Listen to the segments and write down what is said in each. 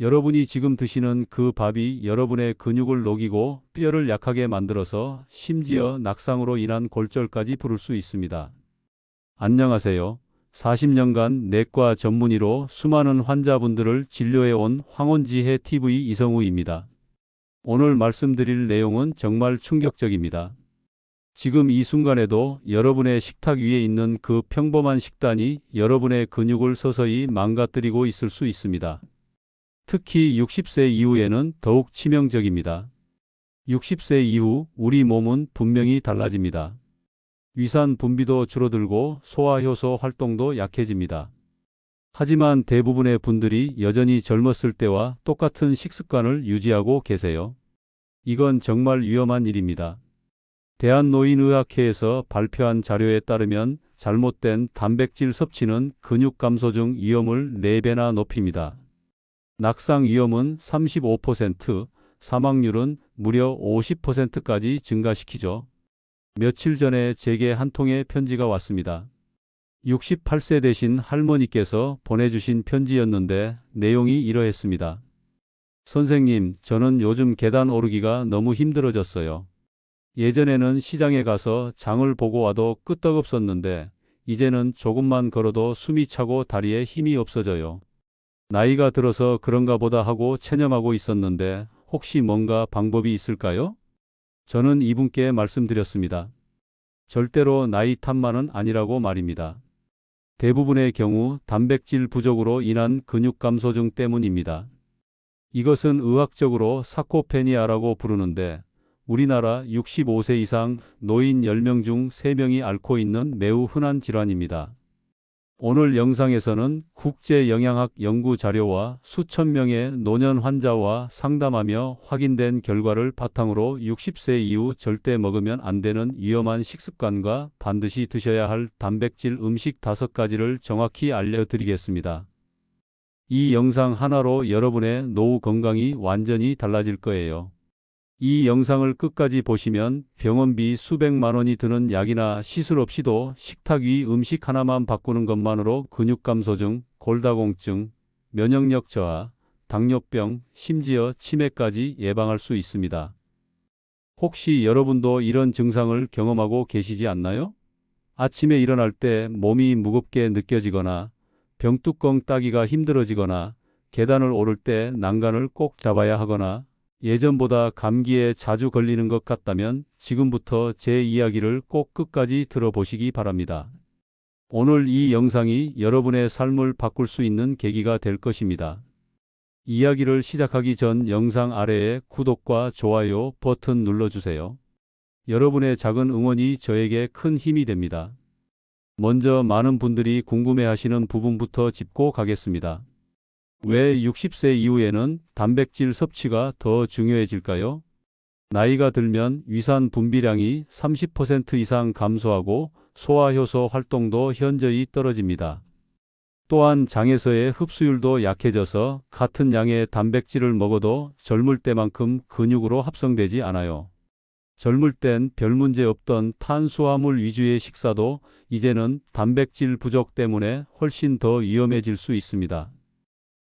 여러분이 지금 드시는 그 밥이 여러분의 근육을 녹이고 뼈를 약하게 만들어서 심지어 낙상으로 인한 골절까지 부를 수 있습니다. 안녕하세요. 40년간 내과 전문의로 수많은 환자분들을 진료해온 황혼지혜 TV 이성우입니다. 오늘 말씀드릴 내용은 정말 충격적입니다. 지금 이 순간에도 여러분의 식탁 위에 있는 그 평범한 식단이 여러분의 근육을 서서히 망가뜨리고 있을 수 있습니다. 특히 60세 이후에는 더욱 치명적입니다. 60세 이후 우리 몸은 분명히 달라집니다. 위산 분비도 줄어들고 소화효소 활동도 약해집니다. 하지만 대부분의 분들이 여전히 젊었을 때와 똑같은 식습관을 유지하고 계세요. 이건 정말 위험한 일입니다. 대한노인의학회에서 발표한 자료에 따르면 잘못된 단백질 섭취는 근육 감소 중 위험을 4배나 높입니다. 낙상 위험은 35%, 사망률은 무려 50%까지 증가시키죠. 며칠 전에 제게 한 통의 편지가 왔습니다. 68세 되신 할머니께서 보내주신 편지였는데 내용이 이러했습니다. 선생님, 저는 요즘 계단 오르기가 너무 힘들어졌어요. 예전에는 시장에 가서 장을 보고 와도 끄떡없었는데 이제는 조금만 걸어도 숨이 차고 다리에 힘이 없어져요. 나이가 들어서 그런가 보다 하고 체념하고 있었는데 혹시 뭔가 방법이 있을까요? 저는 이분께 말씀드렸습니다. 절대로 나이 탓만은 아니라고 말입니다. 대부분의 경우 단백질 부족으로 인한 근육 감소증 때문입니다. 이것은 의학적으로 사코페니아라고 부르는데 우리나라 65세 이상 노인 10명 중 3명이 앓고 있는 매우 흔한 질환입니다. 오늘 영상에서는 국제영양학 연구 자료와 수천 명의 노년 환자와 상담하며 확인된 결과를 바탕으로 60세 이후 절대 먹으면 안 되는 위험한 식습관과 반드시 드셔야 할 단백질 음식 5가지를 정확히 알려드리겠습니다. 이 영상 하나로 여러분의 노후 건강이 완전히 달라질 거예요. 이 영상을 끝까지 보시면 병원비 수백만 원이 드는 약이나 시술 없이도 식탁 위 음식 하나만 바꾸는 것만으로 근육 감소증, 골다공증, 면역력 저하, 당뇨병, 심지어 치매까지 예방할 수 있습니다. 혹시 여러분도 이런 증상을 경험하고 계시지 않나요? 아침에 일어날 때 몸이 무겁게 느껴지거나 병뚜껑 따기가 힘들어지거나 계단을 오를 때 난간을 꼭 잡아야 하거나 예전보다 감기에 자주 걸리는 것 같다면 지금부터 제 이야기를 꼭 끝까지 들어보시기 바랍니다. 오늘 이 영상이 여러분의 삶을 바꿀 수 있는 계기가 될 것입니다. 이야기를 시작하기 전 영상 아래에 구독과 좋아요 버튼 눌러주세요. 여러분의 작은 응원이 저에게 큰 힘이 됩니다. 먼저 많은 분들이 궁금해하시는 부분부터 짚고 가겠습니다. 왜 60세 이후에는 단백질 섭취가 더 중요해질까요? 나이가 들면 위산 분비량이 30% 이상 감소하고 소화효소 활동도 현저히 떨어집니다. 또한 장에서의 흡수율도 약해져서 같은 양의 단백질을 먹어도 젊을 때만큼 근육으로 합성되지 않아요. 젊을 땐 별 문제 없던 탄수화물 위주의 식사도 이제는 단백질 부족 때문에 훨씬 더 위험해질 수 있습니다.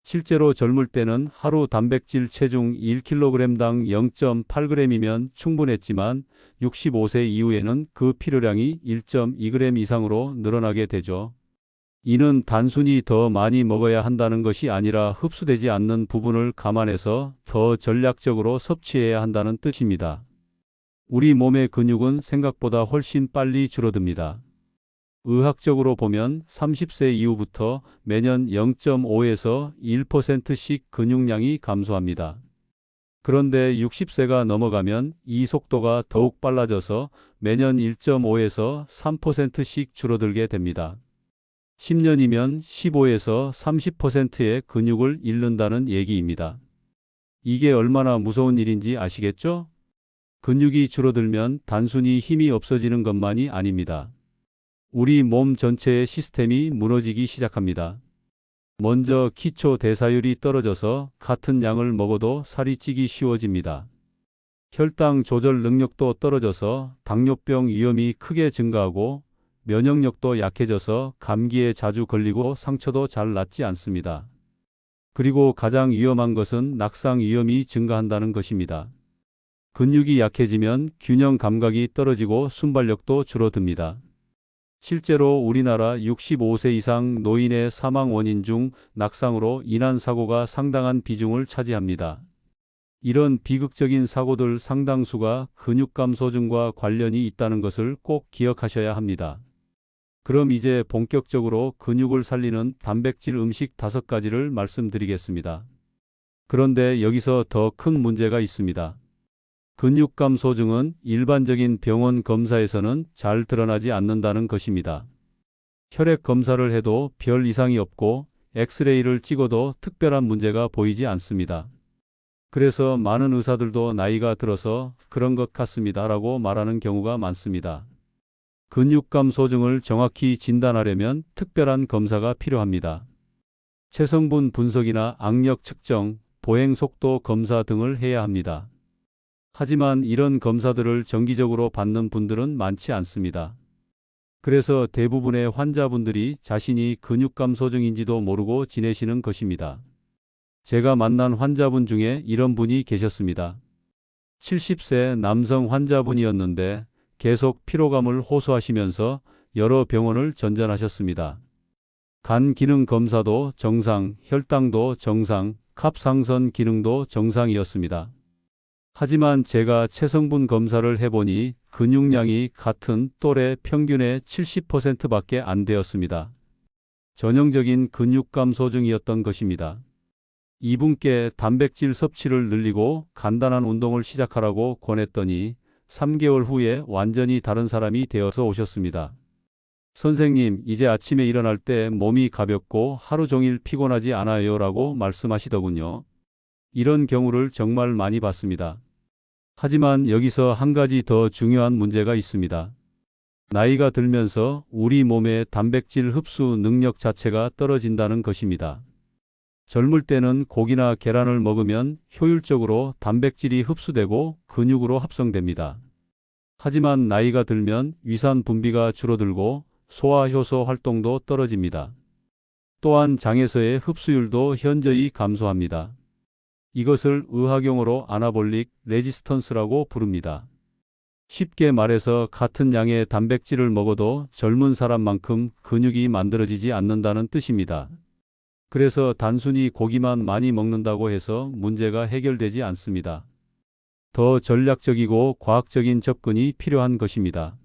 실제로 젊을 때는 하루 단백질 체중 1kg당 0.8g이면 충분했지만 65세 이후에는 그 필요량이 1.2g 이상으로 늘어나게 되죠. 이는 단순히 더 많이 먹어야 한다는 것이 아니라 흡수되지 않는 부분을 감안해서 더 전략적으로 섭취해야 한다는 뜻입니다. 우리 몸의 근육은 생각보다 훨씬 빨리 줄어듭니다. 의학적으로 보면 30세 이후부터 매년 0.5에서 1%씩 근육량이 감소합니다. 그런데 60세가 넘어가면 이 속도가 더욱 빨라져서 매년 1.5에서 3%씩 줄어들게 됩니다. 10년이면 15에서 30%의 근육을 잃는다는 얘기입니다. 이게 얼마나 무서운 일인지 아시겠죠? 근육이 줄어들면 단순히 힘이 없어지는 것만이 아닙니다. 우리 몸 전체의 시스템이 무너지기 시작합니다. 먼저 기초 대사율이 떨어져서 같은 양을 먹어도 살이 찌기 쉬워집니다. 혈당 조절 능력도 떨어져서 당뇨병 위험이 크게 증가하고 면역력도 약해져서 감기에 자주 걸리고 상처도 잘 낫지 않습니다. 그리고 가장 위험한 것은 낙상 위험이 증가한다는 것입니다. 근육이 약해지면 균형 감각이 떨어지고 순발력도 줄어듭니다. 실제로 우리나라 65세 이상 노인의 사망 원인 중 낙상으로 인한 사고가 상당한 비중을 차지합니다. 이런 비극적인 사고들 상당수가 근육감 소증과 관련이 있다는 것을 꼭 기억하셔야 합니다. 그럼 이제 본격적으로 근육을 살리는 단백질 음식 5가지를 말씀드리겠습니다. 그런데 여기서 더 큰 문제가 있습니다. 근육감 소증은 일반적인 병원 검사에서는 잘 드러나지 않는다는 것입니다. 혈액 검사를 해도 별 이상이 없고 엑스레이를 찍어도 특별한 문제가 보이지 않습니다. 그래서 많은 의사들도 나이가 들어서 그런 것 같습니다라고 말하는 경우가 많습니다. 근육감 소증을 정확히 진단하려면 특별한 검사가 필요합니다. 체성분 분석이나 악력 측정, 보행 속도 검사 등을 해야 합니다. 하지만 이런 검사들을 정기적으로 받는 분들은 많지 않습니다. 그래서 대부분의 환자분들이 자신이 근육감 소증인지도 모르고 지내시는 것입니다. 제가 만난 환자분 중에 이런 분이 계셨습니다. 70세 남성 환자분이었는데 계속 피로감을 호소하시면서 여러 병원을 전전하셨습니다. 간 기능 검사도 정상, 혈당도 정상, 갑상선 기능도 정상이었습니다. 하지만 제가 체성분 검사를 해보니 근육량이 같은 또래 평균의 70%밖에 안 되었습니다. 전형적인 근육감 소증이었던 것입니다. 이분께 단백질 섭취를 늘리고 간단한 운동을 시작하라고 권했더니 3개월 후에 완전히 다른 사람이 되어서 오셨습니다. 선생님, 이제 아침에 일어날 때 몸이 가볍고 하루 종일 피곤하지 않아요 라고 말씀하시더군요. 이런 경우를 정말 많이 봤습니다. 하지만 여기서 한 가지 더 중요한 문제가 있습니다. 나이가 들면서 우리 몸의 단백질 흡수 능력 자체가 떨어진다는 것입니다. 젊을 때는 고기나 계란을 먹으면 효율적으로 단백질이 흡수되고 근육으로 합성됩니다. 하지만 나이가 들면 위산 분비가 줄어들고 소화효소 활동도 떨어집니다. 또한 장에서의 흡수율도 현저히 감소합니다. 이것을 의학용어로 아나볼릭 레지스턴스라고 부릅니다. 쉽게 말해서 같은 양의 단백질을 먹어도 젊은 사람만큼 근육이 만들어지지 않는다는 뜻입니다. 그래서 단순히 고기만 많이 먹는다고 해서 문제가 해결되지 않습니다. 더 전략적이고 과학적인 접근이 필요한 것입니다.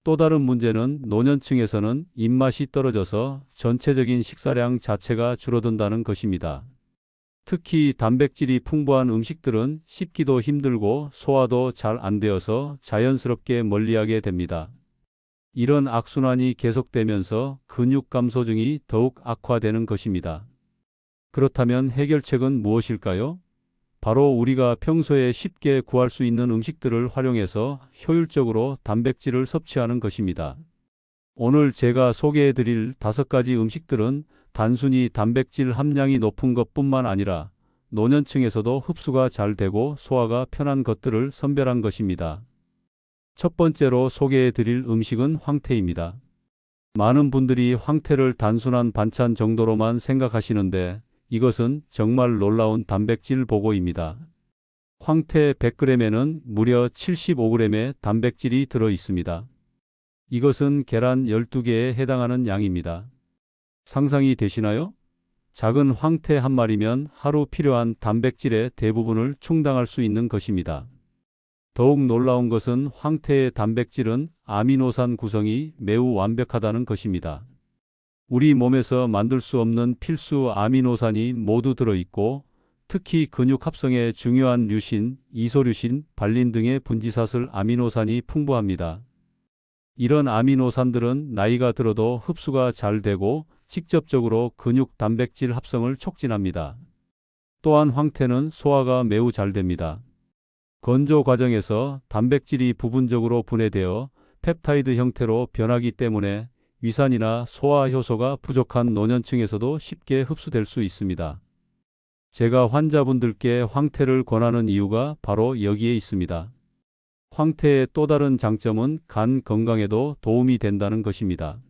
또 다른 문제는 노년층에서는 입맛이 떨어져서 전체적인 식사량 자체가 줄어든다는 것입니다. 특히 단백질이 풍부한 음식들은 씹기도 힘들고 소화도 잘 안 되어서 자연스럽게 멀리하게 됩니다. 이런 악순환이 계속되면서 근육 감소증이 더욱 악화되는 것입니다. 그렇다면 해결책은 무엇일까요? 바로 우리가 평소에 쉽게 구할 수 있는 음식들을 활용해서 효율적으로 단백질을 섭취하는 것입니다. 오늘 제가 소개해 드릴 5가지 음식들은 단순히 단백질 함량이 높은 것뿐만 아니라 노년층에서도 흡수가 잘 되고 소화가 편한 것들을 선별한 것입니다. 첫 번째로 소개해 드릴 음식은 황태입니다. 많은 분들이 황태를 단순한 반찬 정도로만 생각하시는데 이것은 정말 놀라운 단백질 보고입니다. 황태 100g에는 무려 75g의 단백질이 들어 있습니다. 이것은 계란 12개에 해당하는 양입니다. 상상이 되시나요? 작은 황태 한 마리면 하루 필요한 단백질의 대부분을 충당할 수 있는 것입니다. 더욱 놀라운 것은 황태의 단백질은 아미노산 구성이 매우 완벽하다는 것입니다. 우리 몸에서 만들 수 없는 필수 아미노산이 모두 들어있고 특히 근육 합성에 중요한 류신, 이소류신, 발린 등의 분지사슬 아미노산이 풍부합니다. 이런 아미노산들은 나이가 들어도 흡수가 잘 되고 직접적으로 근육 단백질 합성을 촉진합니다. 또한 황태는 소화가 매우 잘 됩니다. 건조 과정에서 단백질이 부분적으로 분해되어 펩타이드 형태로 변하기 때문에 위산이나 소화 효소가 부족한 노년층에서도 쉽게 흡수될 수 있습니다. 제가 환자분들께 황태를 권하는 이유가 바로 여기에 있습니다. 황태의 또 다른 장점은 간 건강에도 도움이 된다는 것입니다.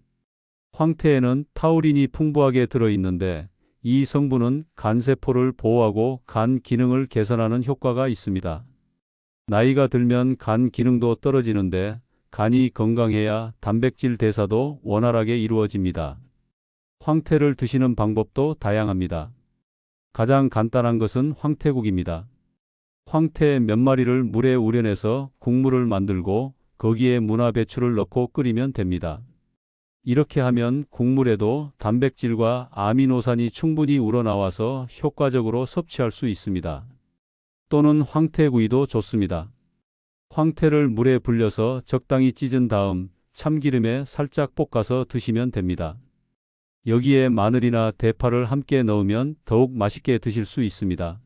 황태에는 타우린이 풍부하게 들어있는데 이 성분은 간세포를 보호하고 간 기능을 개선하는 효과가 있습니다. 나이가 들면 간 기능도 떨어지는데 간이 건강해야 단백질 대사도 원활하게 이루어집니다. 황태를 드시는 방법도 다양합니다. 가장 간단한 것은 황태국입니다. 황태 몇 마리를 물에 우려내서 국물을 만들고 거기에 무나 배추를 넣고 끓이면 됩니다. 이렇게 하면 국물에도 단백질과 아미노산이 충분히 우러나와서 효과적으로 섭취할 수 있습니다. 또는 황태구이도 좋습니다. 황태를 물에 불려서 적당히 찢은 다음 참기름에 살짝 볶아서 드시면 됩니다. 여기에 마늘이나 대파를 함께 넣으면 더욱 맛있게 드실 수 있습니다.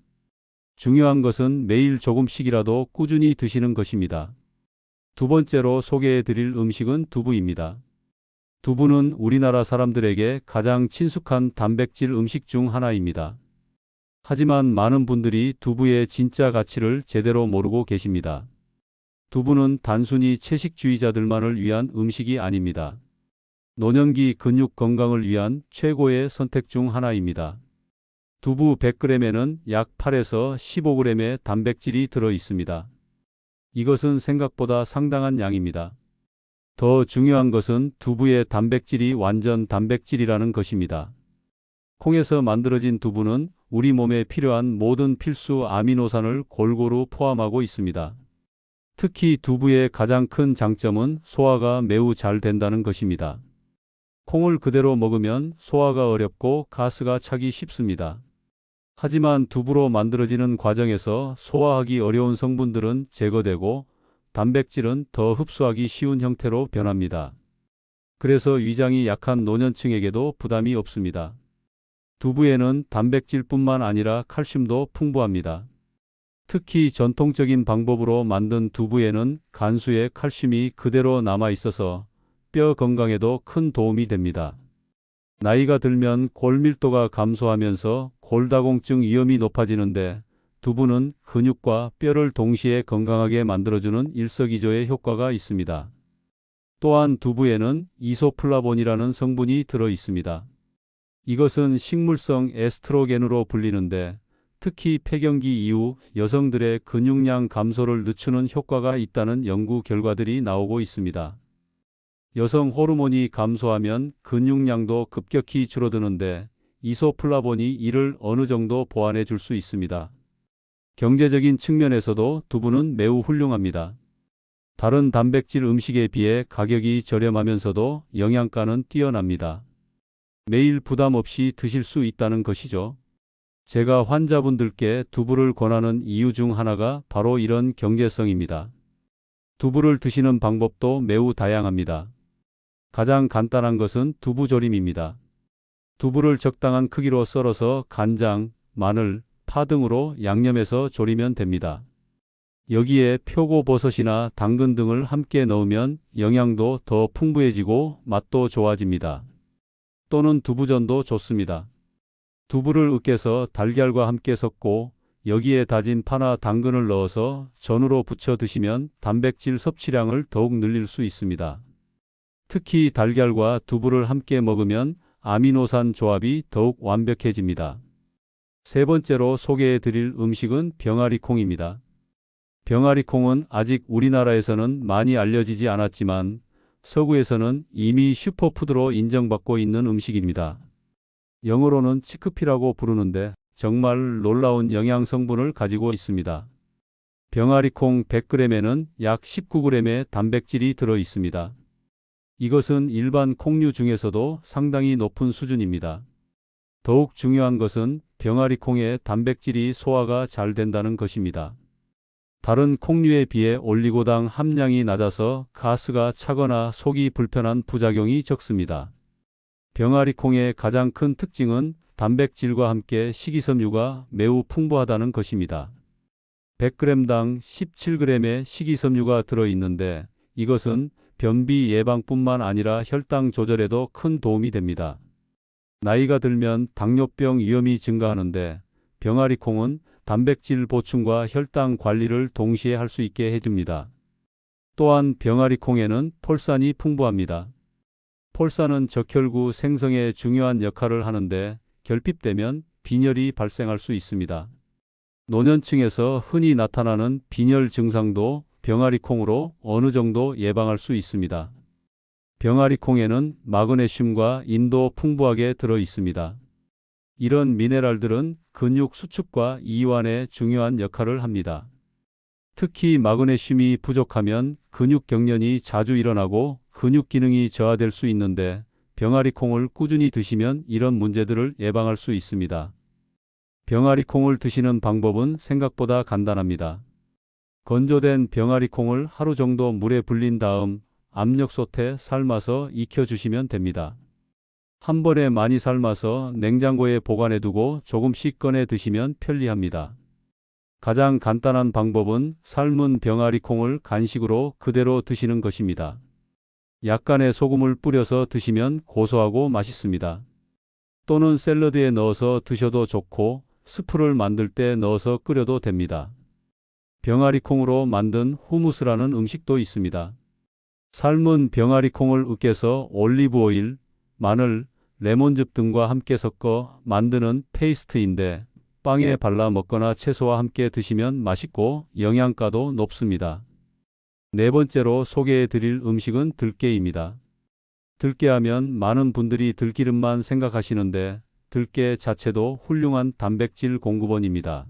중요한 것은 매일 조금씩이라도 꾸준히 드시는 것입니다. 두 번째로 소개해 드릴 음식은 두부입니다. 두부는 우리나라 사람들에게 가장 친숙한 단백질 음식 중 하나입니다. 하지만 많은 분들이 두부의 진짜 가치를 제대로 모르고 계십니다. 두부는 단순히 채식주의자들만을 위한 음식이 아닙니다. 노년기 근육 건강을 위한 최고의 선택 중 하나입니다. 두부 100g에는 약 8에서 15g의 단백질이 들어 있습니다. 이것은 생각보다 상당한 양입니다. 더 중요한 것은 두부의 단백질이 완전 단백질이라는 것입니다. 콩에서 만들어진 두부는 우리 몸에 필요한 모든 필수 아미노산을 골고루 포함하고 있습니다. 특히 두부의 가장 큰 장점은 소화가 매우 잘 된다는 것입니다. 콩을 그대로 먹으면 소화가 어렵고 가스가 차기 쉽습니다. 하지만 두부로 만들어지는 과정에서 소화하기 어려운 성분들은 제거되고 단백질은 더 흡수하기 쉬운 형태로 변합니다. 그래서 위장이 약한 노년층에게도 부담이 없습니다. 두부에는 단백질뿐만 아니라 칼슘도 풍부합니다. 특히 전통적인 방법으로 만든 두부에는 간수의 칼슘이 그대로 남아 있어서 뼈 건강에도 큰 도움이 됩니다. 나이가 들면 골밀도가 감소하면서 골다공증 위험이 높아지는데 두부는 근육과 뼈를 동시에 건강하게 만들어주는 일석이조의 효과가 있습니다. 또한 두부에는 이소플라본이라는 성분이 들어 있습니다. 이것은 식물성 에스트로겐으로 불리는데 특히 폐경기 이후 여성들의 근육량 감소를 늦추는 효과가 있다는 연구 결과들이 나오고 있습니다. 여성 호르몬이 감소하면 근육량도 급격히 줄어드는데 이소플라본이 이를 어느 정도 보완해 줄 수 있습니다. 경제적인 측면에서도 두부는 매우 훌륭합니다. 다른 단백질 음식에 비해 가격이 저렴하면서도 영양가는 뛰어납니다. 매일 부담 없이 드실 수 있다는 것이죠. 제가 환자분들께 두부를 권하는 이유 중 하나가 바로 이런 경제성입니다. 두부를 드시는 방법도 매우 다양합니다. 가장 간단한 것은 두부조림입니다. 두부를 적당한 크기로 썰어서 간장, 마늘, 파 등으로 양념해서 조리면 됩니다. 여기에 표고버섯이나 당근 등을 함께 넣으면 영양도 더 풍부해지고 맛도 좋아집니다. 또는 두부전도 좋습니다. 두부를 으깨서 달걀과 함께 섞고 여기에 다진 파나 당근을 넣어서 전으로 부쳐 드시면 단백질 섭취량을 더욱 늘릴 수 있습니다. 특히 달걀과 두부를 함께 먹으면 아미노산 조합이 더욱 완벽해집니다. 세 번째로 소개해 드릴 음식은 병아리콩입니다. 병아리콩은 아직 우리나라에서는 많이 알려지지 않았지만 서구에서는 이미 슈퍼푸드로 인정받고 있는 음식입니다. 영어로는 치크피라고 부르는데 정말 놀라운 영양 성분을 가지고 있습니다. 병아리콩 100g에는 약 19g의 단백질이 들어 있습니다. 이것은 일반 콩류 중에서도 상당히 높은 수준입니다. 더욱 중요한 것은 병아리콩의 단백질이 소화가 잘 된다는 것입니다. 다른 콩류에 비해 올리고당 함량이 낮아서 가스가 차거나 속이 불편한 부작용이 적습니다. 병아리콩의 가장 큰 특징은 단백질과 함께 식이섬유가 매우 풍부하다는 것입니다. 100g당 17g의 식이섬유가 들어있는데 이것은 변비 예방뿐만 아니라 혈당 조절에도 큰 도움이 됩니다. 나이가 들면 당뇨병 위험이 증가하는데 병아리콩은 단백질 보충과 혈당 관리를 동시에 할 수 있게 해줍니다. 또한 병아리콩에는 폴산이 풍부합니다. 폴산은 적혈구 생성에 중요한 역할을 하는데 결핍되면 빈혈이 발생할 수 있습니다. 노년층에서 흔히 나타나는 빈혈 증상도 병아리콩으로 어느 정도 예방할 수 있습니다. 병아리콩에는 마그네슘과 인도 풍부하게 들어 있습니다. 이런 미네랄들은 근육 수축과 이완에 중요한 역할을 합니다. 특히 마그네슘이 부족하면 근육 경련이 자주 일어나고 근육 기능이 저하될 수 있는데 병아리콩을 꾸준히 드시면 이런 문제들을 예방할 수 있습니다. 병아리콩을 드시는 방법은 생각보다 간단합니다. 건조된 병아리콩을 하루 정도 물에 불린 다음 압력솥에 삶아서 익혀주시면 됩니다. 한 번에 많이 삶아서 냉장고에 보관해 두고 조금씩 꺼내 드시면 편리합니다. 가장 간단한 방법은 삶은 병아리콩을 간식으로 그대로 드시는 것입니다. 약간의 소금을 뿌려서 드시면 고소하고 맛있습니다. 또는 샐러드에 넣어서 드셔도 좋고 스프를 만들 때 넣어서 끓여도 됩니다. 병아리콩으로 만든 후무스라는 음식도 있습니다. 삶은 병아리콩을 으깨서 올리브 오일, 마늘, 레몬즙 등과 함께 섞어 만드는 페이스트인데 빵에 발라 먹거나 채소와 함께 드시면 맛있고 영양가도 높습니다. 네 번째로 소개해 드릴 음식은 들깨입니다. 들깨하면 많은 분들이 들기름만 생각하시는데 들깨 자체도 훌륭한 단백질 공급원입니다.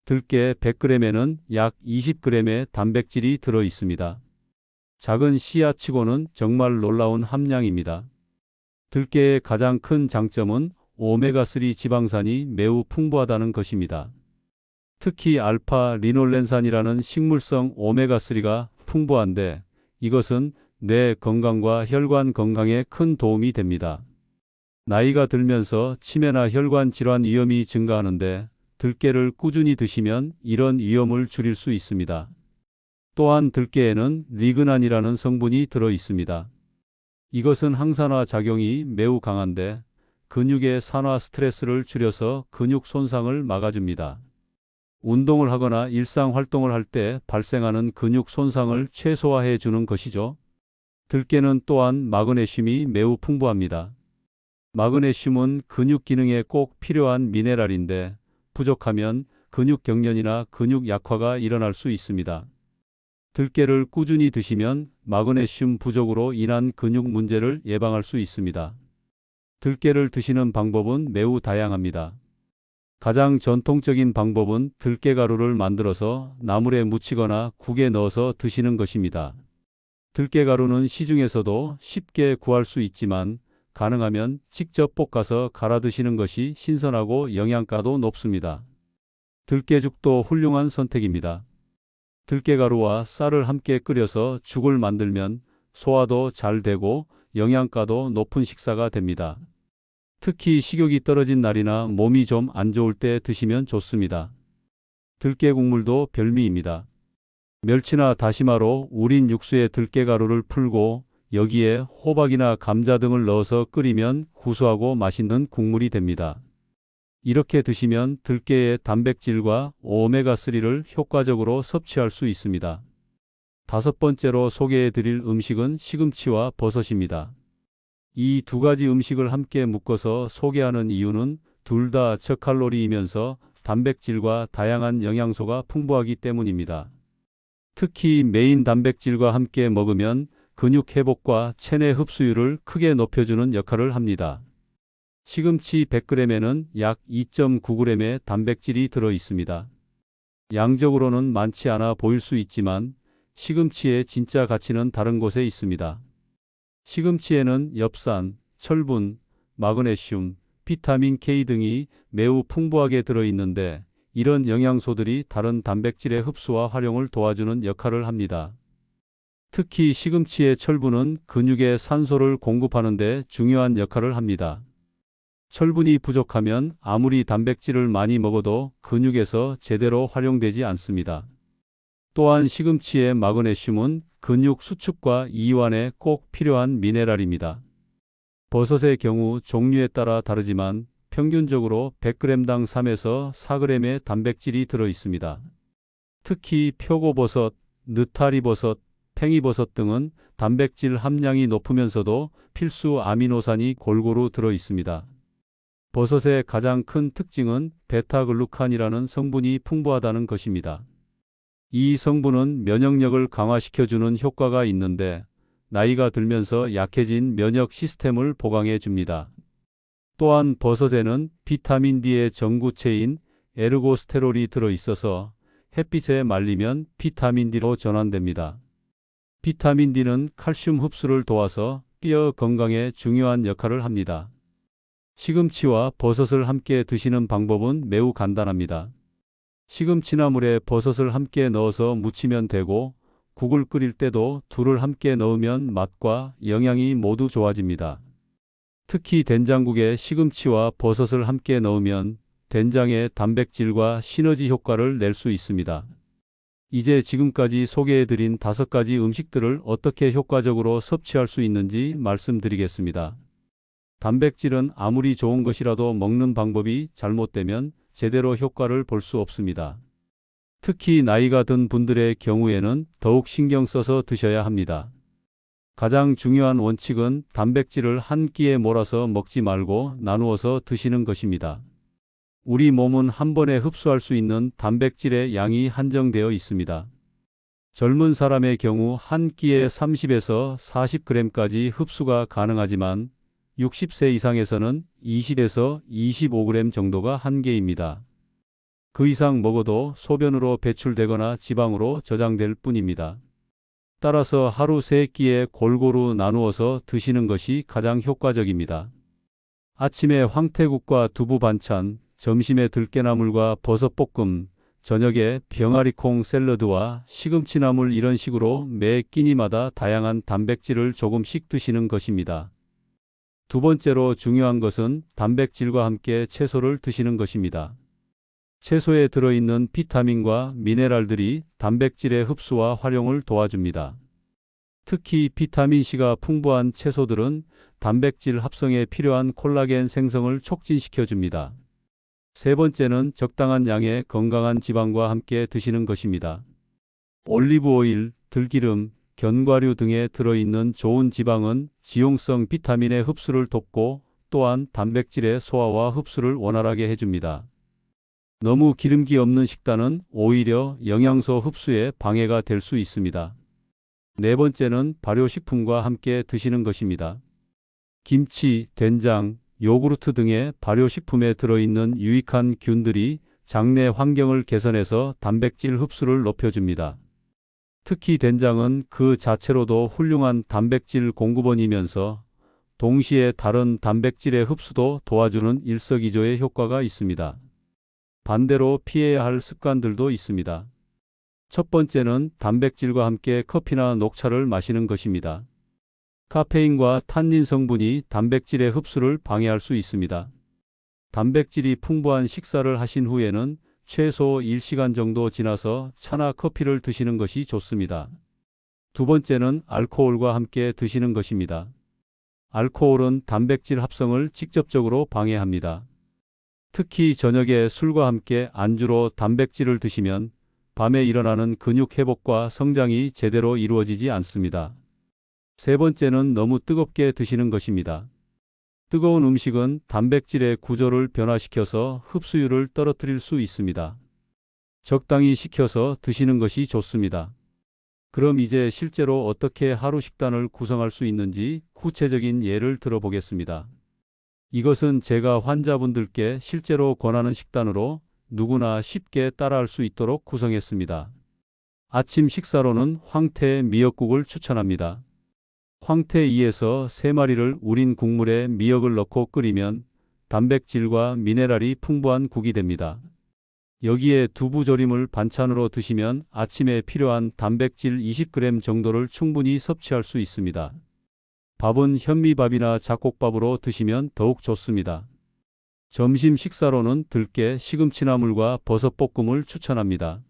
들깨 100g에는 약 20g의 단백질이 들어 있습니다. 작은 씨앗치고는 정말 놀라운 함량입니다. 들깨의 가장 큰 장점은 오메가3 지방산이 매우 풍부하다는 것입니다. 특히 알파 리놀렌산이라는 식물성 오메가3가 풍부한데 이것은 뇌 건강과 혈관 건강에 큰 도움이 됩니다. 나이가 들면서 치매나 혈관 질환 위험이 증가하는데 들깨를 꾸준히 드시면 이런 위험을 줄일 수 있습니다. 또한 들깨에는 리그난이라는 성분이 들어 있습니다. 이것은 항산화 작용이 매우 강한데 근육의 산화 스트레스를 줄여서 근육 손상을 막아줍니다. 운동을 하거나 일상 활동을 할 때 발생하는 근육 손상을 최소화해 주는 것이죠. 들깨는 또한 마그네슘이 매우 풍부합니다. 마그네슘은 근육 기능에 꼭 필요한 미네랄인데 부족하면 근육 경련이나 근육 약화가 일어날 수 있습니다. 들깨를 꾸준히 드시면 마그네슘 부족으로 인한 근육 문제를 예방할 수 있습니다. 들깨를 드시는 방법은 매우 다양합니다. 가장 전통적인 방법은 들깨가루를 만들어서 나물에 무치거나 국에 넣어서 드시는 것입니다. 들깨가루는 시중에서도 쉽게 구할 수 있지만 가능하면 직접 볶아서 갈아 드시는 것이 신선하고 영양가도 높습니다. 들깨죽도 훌륭한 선택입니다. 들깨가루와 쌀을 함께 끓여서 죽을 만들면 소화도 잘 되고 영양가도 높은 식사가 됩니다. 특히 식욕이 떨어진 날이나 몸이 좀 안 좋을 때 드시면 좋습니다. 들깨 국물도 별미입니다. 멸치나 다시마로 우린 육수에 들깨가루를 풀고 여기에 호박이나 감자 등을 넣어서 끓이면 구수하고 맛있는 국물이 됩니다. 이렇게 드시면 들깨의 단백질과 오메가3를 효과적으로 섭취할 수 있습니다. 다섯 번째로 소개해 드릴 음식은 시금치와 버섯입니다. 이 두 가지 음식을 함께 묶어서 소개하는 이유는 둘 다 저칼로리이면서 단백질과 다양한 영양소가 풍부하기 때문입니다. 특히 메인 단백질과 함께 먹으면 근육 회복과 체내 흡수율을 크게 높여주는 역할을 합니다. 시금치 100g에는 약 2.9g의 단백질이 들어 있습니다. 양적으로는 많지 않아 보일 수 있지만 시금치의 진짜 가치는 다른 곳에 있습니다. 시금치에는 엽산, 철분, 마그네슘, 비타민 K 등이 매우 풍부하게 들어 있는데 이런 영양소들이 다른 단백질의 흡수와 활용을 도와주는 역할을 합니다. 특히 시금치의 철분은 근육에 산소를 공급하는 데 중요한 역할을 합니다. 철분이 부족하면 아무리 단백질을 많이 먹어도 근육에서 제대로 활용되지 않습니다. 또한 시금치의 마그네슘은 근육 수축과 이완에 꼭 필요한 미네랄입니다. 버섯의 경우 종류에 따라 다르지만 평균적으로 100g당 3에서 4g의 단백질이 들어 있습니다. 특히 표고버섯, 느타리버섯, 팽이버섯 등은 단백질 함량이 높으면서도 필수 아미노산이 골고루 들어 있습니다. 버섯의 가장 큰 특징은 베타글루칸이라는 성분이 풍부하다는 것입니다. 이 성분은 면역력을 강화시켜주는 효과가 있는데 나이가 들면서 약해진 면역 시스템을 보강해 줍니다. 또한 버섯에는 비타민 D의 전구체인 에르고스테롤이 들어있어서 햇빛에 말리면 비타민 D로 전환됩니다. 비타민 D는 칼슘 흡수를 도와서 뼈 건강에 중요한 역할을 합니다. 시금치와 버섯을 함께 드시는 방법은 매우 간단합니다. 시금치나물에 버섯을 함께 넣어서 무치면 되고 국을 끓일 때도 둘을 함께 넣으면 맛과 영양이 모두 좋아집니다. 특히 된장국에 시금치와 버섯을 함께 넣으면 된장의 단백질과 시너지 효과를 낼 수 있습니다. 이제 지금까지 소개해드린 5가지 음식들을 어떻게 효과적으로 섭취할 수 있는지 말씀드리겠습니다. 단백질은 아무리 좋은 것이라도 먹는 방법이 잘못되면 제대로 효과를 볼 수 없습니다. 특히 나이가 든 분들의 경우에는 더욱 신경 써서 드셔야 합니다. 가장 중요한 원칙은 단백질을 한 끼에 몰아서 먹지 말고 나누어서 드시는 것입니다. 우리 몸은 한 번에 흡수할 수 있는 단백질의 양이 한정되어 있습니다. 젊은 사람의 경우 한 끼에 30에서 40g까지 흡수가 가능하지만 60세 이상에서는 20에서 25g 정도가 한계입니다. 그 이상 먹어도 소변으로 배출되거나 지방으로 저장될 뿐입니다. 따라서 하루 3끼에 골고루 나누어서 드시는 것이 가장 효과적입니다. 아침에 황태국과 두부 반찬, 점심에 들깨나물과 버섯볶음, 저녁에 병아리콩 샐러드와 시금치나물 이런 식으로 매 끼니마다 다양한 단백질을 조금씩 드시는 것입니다. 두 번째로 중요한 것은 단백질과 함께 채소를 드시는 것입니다. 채소에 들어있는 비타민과 미네랄들이 단백질의 흡수와 활용을 도와줍니다. 특히 비타민C가 풍부한 채소들은 단백질 합성에 필요한 콜라겐 생성을 촉진시켜 줍니다. 세 번째는 적당한 양의 건강한 지방과 함께 드시는 것입니다. 올리브 오일, 들기름, 견과류 등에 들어있는 좋은 지방은 지용성 비타민의 흡수를 돕고 또한 단백질의 소화와 흡수를 원활하게 해줍니다. 너무 기름기 없는 식단은 오히려 영양소 흡수에 방해가 될 수 있습니다. 네 번째는 발효식품과 함께 드시는 것입니다. 김치, 된장, 요구르트 등의 발효식품에 들어있는 유익한 균들이 장내 환경을 개선해서 단백질 흡수를 높여줍니다. 특히 된장은 그 자체로도 훌륭한 단백질 공급원이면서 동시에 다른 단백질의 흡수도 도와주는 일석이조의 효과가 있습니다. 반대로 피해야 할 습관들도 있습니다. 첫 번째는 단백질과 함께 커피나 녹차를 마시는 것입니다. 카페인과 탄닌 성분이 단백질의 흡수를 방해할 수 있습니다. 단백질이 풍부한 식사를 하신 후에는 최소 1시간 정도 지나서 차나 커피를 드시는 것이 좋습니다. 두 번째는 알코올과 함께 드시는 것입니다. 알코올은 단백질 합성을 직접적으로 방해합니다. 특히 저녁에 술과 함께 안주로 단백질을 드시면 밤에 일어나는 근육 회복과 성장이 제대로 이루어지지 않습니다. 세 번째는 너무 뜨겁게 드시는 것입니다. 뜨거운 음식은 단백질의 구조를 변화시켜서 흡수율을 떨어뜨릴 수 있습니다. 적당히 식혀서 드시는 것이 좋습니다. 그럼 이제 실제로 어떻게 하루 식단을 구성할 수 있는지 구체적인 예를 들어보겠습니다. 이것은 제가 환자분들께 실제로 권하는 식단으로 누구나 쉽게 따라할 수 있도록 구성했습니다. 아침 식사로는 황태 미역국을 추천합니다. 황태 2에서 3마리를 우린 국물에 미역을 넣고 끓이면 단백질과 미네랄이 풍부한 국이 됩니다. 여기에 두부조림을 반찬으로 드시면 아침에 필요한 단백질 20g 정도를 충분히 섭취할 수 있습니다. 밥은 현미밥이나 잡곡밥으로 드시면 더욱 좋습니다. 점심 식사로는 들깨, 시금치나물과 버섯볶음을 추천합니다.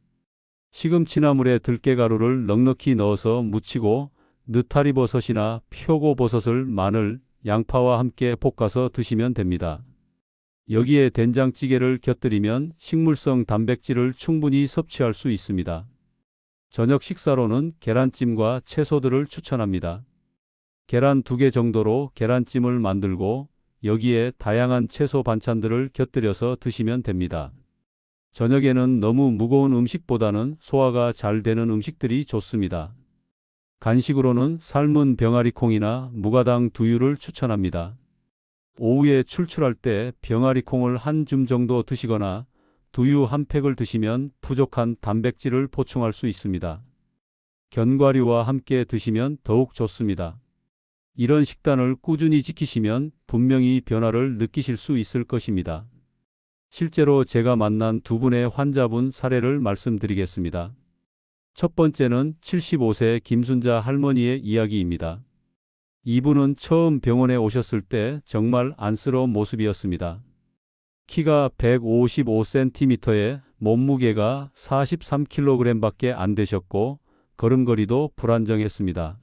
시금치나물에 들깨가루를 넉넉히 넣어서 무치고 느타리버섯이나 표고버섯을 마늘, 양파와 함께 볶아서 드시면 됩니다. 여기에 된장찌개를 곁들이면 식물성 단백질을 충분히 섭취할 수 있습니다. 저녁 식사로는 계란찜과 채소들을 추천합니다. 계란 2개 정도로 계란찜을 만들고 여기에 다양한 채소 반찬들을 곁들여서 드시면 됩니다. 저녁에는 너무 무거운 음식보다는 소화가 잘 되는 음식들이 좋습니다. 간식으로는 삶은 병아리콩이나 무가당 두유를 추천합니다. 오후에 출출할 때 병아리콩을 한 줌 정도 드시거나 두유 한 팩을 드시면 부족한 단백질을 보충할 수 있습니다. 견과류와 함께 드시면 더욱 좋습니다. 이런 식단을 꾸준히 지키시면 분명히 변화를 느끼실 수 있을 것입니다. 실제로 제가 만난 두 분의 환자분 사례를 말씀드리겠습니다. 첫 번째는 75세 김순자 할머니의 이야기입니다. 이분은 처음 병원에 오셨을 때 정말 안쓰러운 모습이었습니다. 키가 155cm에 몸무게가 43kg밖에 안 되셨고 걸음걸이도 불안정했습니다.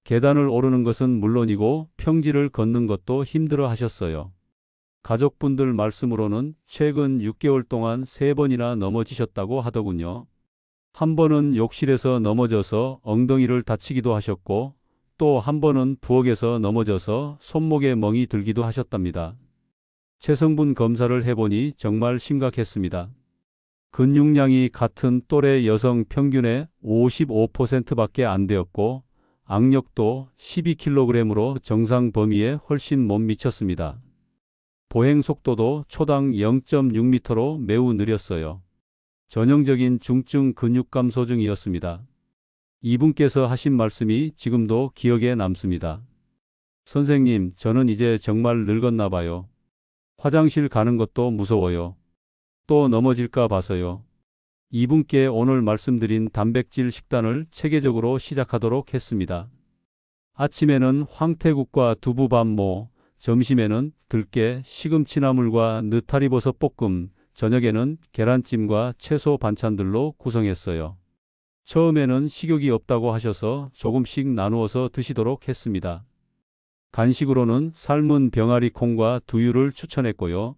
계단을 오르는 것은 물론이고 평지를 걷는 것도 힘들어 하셨어요. 가족분들 말씀으로는 최근 6개월 동안 3번이나 넘어지셨다고 하더군요. 한 번은 욕실에서 넘어져서 엉덩이를 다치기도 하셨고 또 한 번은 부엌에서 넘어져서 손목에 멍이 들기도 하셨답니다. 체성분 검사를 해보니 정말 심각했습니다. 근육량이 같은 또래 여성 평균의 55%밖에 안 되었고 악력도 12kg으로 정상 범위에 훨씬 못 미쳤습니다. 보행 속도도 초당 0.6m로 매우 느렸어요. 전형적인 중증 근육 감소증이었습니다. 이분께서 하신 말씀이 지금도 기억에 남습니다. 선생님, 저는 이제 정말 늙었나 봐요. 화장실 가는 것도 무서워요. 또 넘어질까 봐서요. 이분께 오늘 말씀드린 단백질 식단을 체계적으로 시작하도록 했습니다. 아침에는 황태국과 두부밥모, 점심에는 들깨, 시금치나물과 느타리버섯 볶음, 저녁에는 계란찜과 채소 반찬들로 구성했어요. 처음에는 식욕이 없다고 하셔서 조금씩 나누어서 드시도록 했습니다. 간식으로는 삶은 병아리콩과 두유를 추천했고요.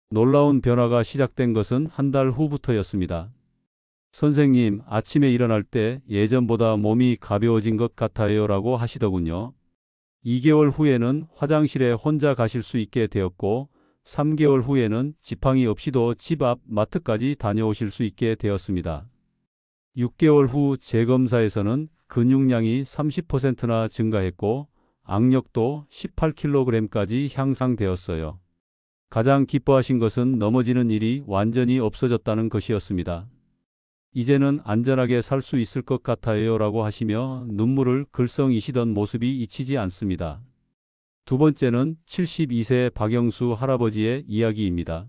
놀라운 변화가 시작된 것은 한 달 후부터였습니다. 선생님, 아침에 일어날 때 예전보다 몸이 가벼워진 것 같아요 라고 하시더군요. 2개월 후에는 화장실에 혼자 가실 수 있게 되었고 3개월 후에는 지팡이 없이도 집 앞 마트까지 다녀오실 수 있게 되었습니다. 6개월 후 재검사에서는 근육량이 30%나 증가했고 악력도 18kg까지 향상되었어요. 가장 기뻐하신 것은 넘어지는 일이 완전히 없어졌다는 것이었습니다. 이제는 안전하게 살 수 있을 것 같아요 라고 하시며 눈물을 글썽이시던 모습이 잊히지 않습니다. 두 번째는 72세 박영수 할아버지의 이야기입니다.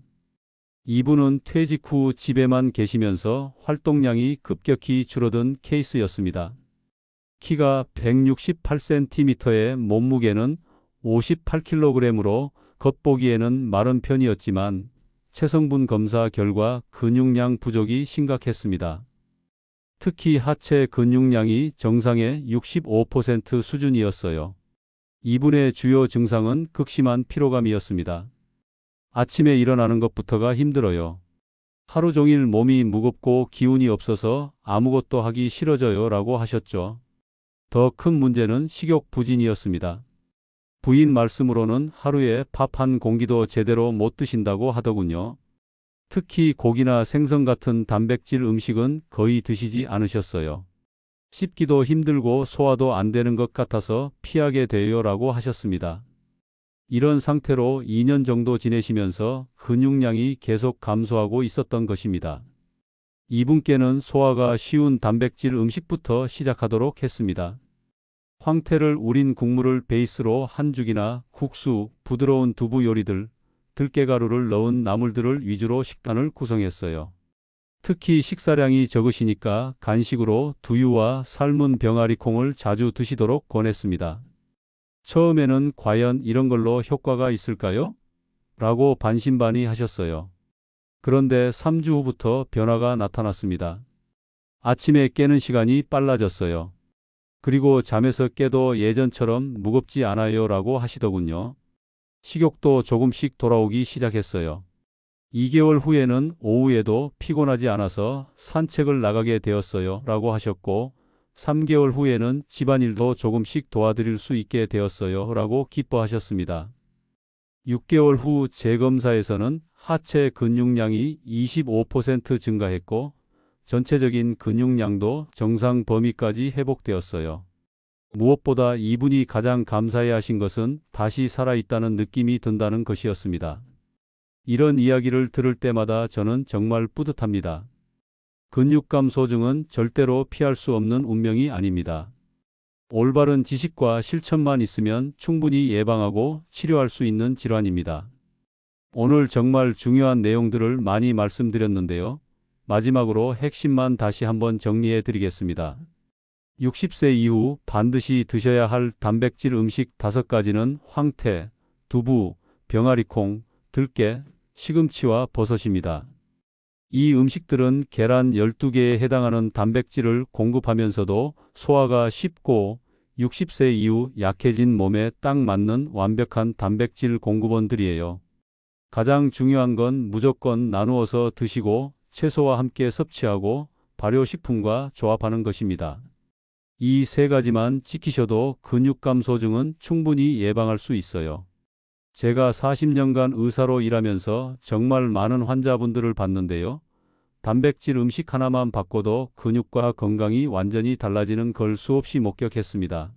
이분은 퇴직 후 집에만 계시면서 활동량이 급격히 줄어든 케이스였습니다. 키가 168cm에 몸무게는 58kg으로 겉보기에는 마른 편이었지만 체성분 검사 결과 근육량 부족이 심각했습니다. 특히 하체 근육량이 정상의 65% 수준이었어요. 이분의 주요 증상은 극심한 피로감이었습니다. 아침에 일어나는 것부터가 힘들어요. 하루 종일 몸이 무겁고 기운이 없어서 아무것도 하기 싫어져요 라고 하셨죠. 더 큰 문제는 식욕 부진이었습니다. 부인 말씀으로는 하루에 밥 한 공기도 제대로 못 드신다고 하더군요. 특히 고기나 생선 같은 단백질 음식은 거의 드시지 않으셨어요. 씹기도 힘들고 소화도 안 되는 것 같아서 피하게 돼요 라고 하셨습니다. 이런 상태로 2년 정도 지내시면서 근육량이 계속 감소하고 있었던 것입니다. 이분께는 소화가 쉬운 단백질 음식부터 시작하도록 했습니다. 황태를 우린 국물을 베이스로 한 죽이나 국수, 부드러운 두부 요리들, 들깨가루를 넣은 나물들을 위주로 식단을 구성했어요. 특히 식사량이 적으시니까 간식으로 두유와 삶은 병아리콩을 자주 드시도록 권했습니다. 처음에는 과연 이런 걸로 효과가 있을까요? 라고 반신반의하셨어요. 그런데 3주 후부터 변화가 나타났습니다. 아침에 깨는 시간이 빨라졌어요. 그리고 잠에서 깨도 예전처럼 무겁지 않아요 라고 하시더군요. 식욕도 조금씩 돌아오기 시작했어요. 2개월 후에는 오후에도 피곤하지 않아서 산책을 나가게 되었어요 라고 하셨고 3개월 후에는 집안일도 조금씩 도와드릴 수 있게 되었어요 라고 기뻐하셨습니다. 6개월 후 재검사에서는 하체 근육량이 25% 증가했고 전체적인 근육량도 정상 범위까지 회복되었어요. 무엇보다 이분이 가장 감사해 하신 것은 다시 살아있다는 느낌이 든다는 것이었습니다. 이런 이야기를 들을 때마다 저는 정말 뿌듯합니다. 근육감 소증은 절대로 피할 수 없는 운명이 아닙니다. 올바른 지식과 실천만 있으면 충분히 예방하고 치료할 수 있는 질환입니다. 오늘 정말 중요한 내용들을 많이 말씀드렸는데요. 마지막으로 핵심만 다시 한번 정리해 드리겠습니다. 60세 이후 반드시 드셔야 할 단백질 음식 5가지는 황태, 두부, 병아리콩, 들깨, 시금치와 버섯입니다. 이 음식들은 계란 12개에 해당하는 단백질을 공급하면서도 소화가 쉽고 60세 이후 약해진 몸에 딱 맞는 완벽한 단백질 공급원들이에요. 가장 중요한 건 무조건 나누어서 드시고 채소와 함께 섭취하고 발효식품과 조합하는 것입니다. 이 3가지만 지키셔도 근육감 소증은 충분히 예방할 수 있어요. 제가 40년간 의사로 일하면서 정말 많은 환자분들을 봤는데요. 단백질 음식 하나만 바꿔도 근육과 건강이 완전히 달라지는 걸 수없이 목격했습니다.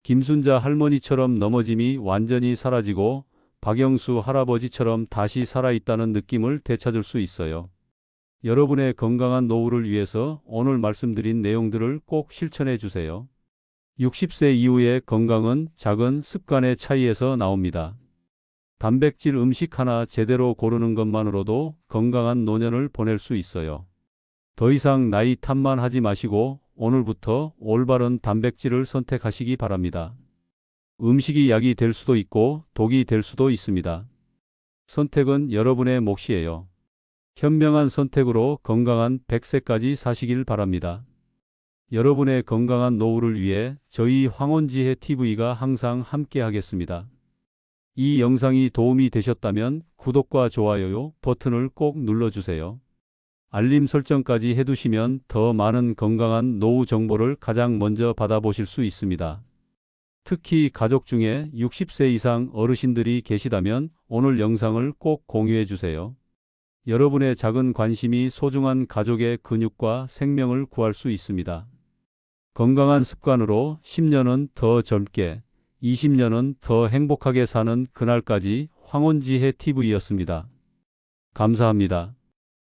김순자 할머니처럼 넘어짐이 완전히 사라지고 박영수 할아버지처럼 다시 살아있다는 느낌을 되찾을 수 있어요. 여러분의 건강한 노후를 위해서 오늘 말씀드린 내용들을 꼭 실천해 주세요. 60세 이후의 건강은 작은 습관의 차이에서 나옵니다. 단백질 음식 하나 제대로 고르는 것만으로도 건강한 노년을 보낼 수 있어요. 더 이상 나이 탓만 하지 마시고 오늘부터 올바른 단백질을 선택하시기 바랍니다. 음식이 약이 될 수도 있고 독이 될 수도 있습니다. 선택은 여러분의 몫이에요. 현명한 선택으로 건강한 100세까지 사시길 바랍니다. 여러분의 건강한 노후를 위해 저희 황혼지혜 TV가 항상 함께 하겠습니다. 이 영상이 도움이 되셨다면 구독과 좋아요 버튼을 꼭 눌러주세요. 알림 설정까지 해두시면 더 많은 건강한 노후 정보를 가장 먼저 받아보실 수 있습니다. 특히 가족 중에 60세 이상 어르신들이 계시다면 오늘 영상을 꼭 공유해 주세요. 여러분의 작은 관심이 소중한 가족의 근육과 생명을 구할 수 있습니다. 건강한 습관으로 10년은 더 젊게, 20년은 더 행복하게 사는 그날까지 황혼지혜 TV였습니다. 감사합니다.